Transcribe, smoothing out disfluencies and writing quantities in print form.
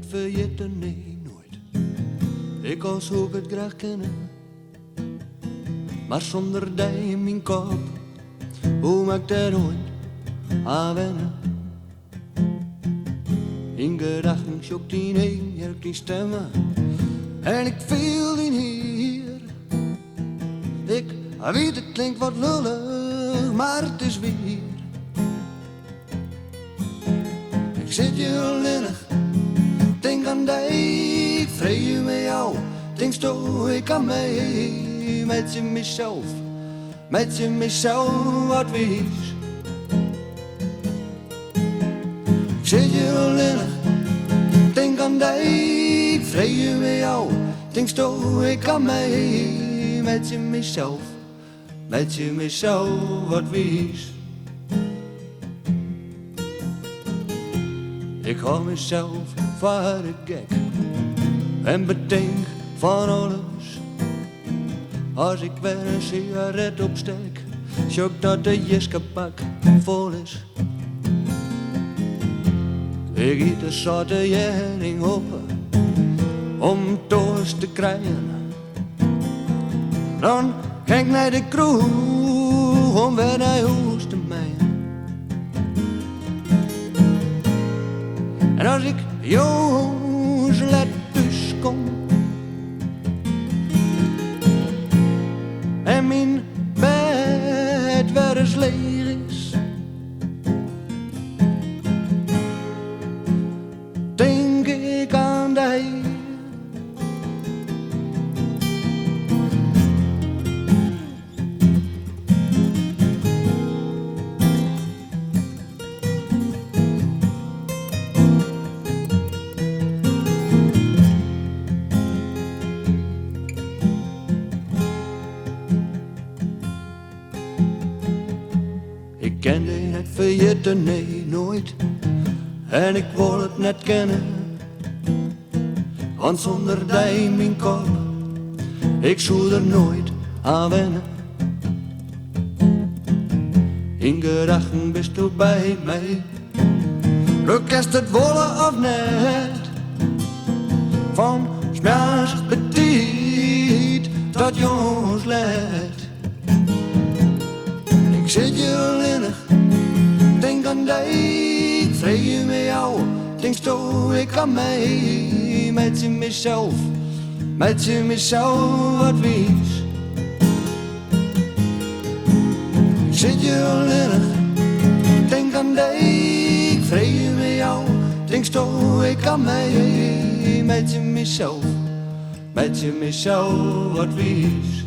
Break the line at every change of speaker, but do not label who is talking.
vergeten, nee, nooit. Ik als ook het graag kennen, maar zonder die in mijn kop, hoe maak ik daar ooit aan wennen? In gedachten zoekt die neer, die stemmen, en ik viel die hier. Ik weet het klinkt wat lullig, maar het is weer. Ik zit hier alleenig, denk aan die, ik vrede met jou. Denk stoor ik aan mij, met je mezelf wat wees. Ik zit hier alleenig, denk aan die, ik vrede met jou. Denk stoor ik aan mij, met je mezelf wat wees. Ik hou mezelf voor de gek en bedenk van alles. Als ik weer een sigaret opsteek, zoek dat de jiskepak vol is. Ik eet een zoute jering op om toast te krijgen. Dan ga ik naar de kroeg om weer naar huis te mijnen. En als ik jongens laat thuis kom en mijn bed weer eens leeg is, denk ik aan die. Ik kende het vergeten, nee, nooit. En ik wil het net kennen, want zonder die in mijn kop, ik zou er nooit aan wennen. In gedachten bist du bij mij, lukst het wollen of net, van smaars petit tot jongens let. Ik zit hier alleenig, denk aan die, ik vrede met jou. Denk stoor ik aan mij, met je mezelf wat wees. Ik zit hier alleenig, denk aan die, ik vrede met jou. Denk stoor ik aan mij, met je mezelf wat wees.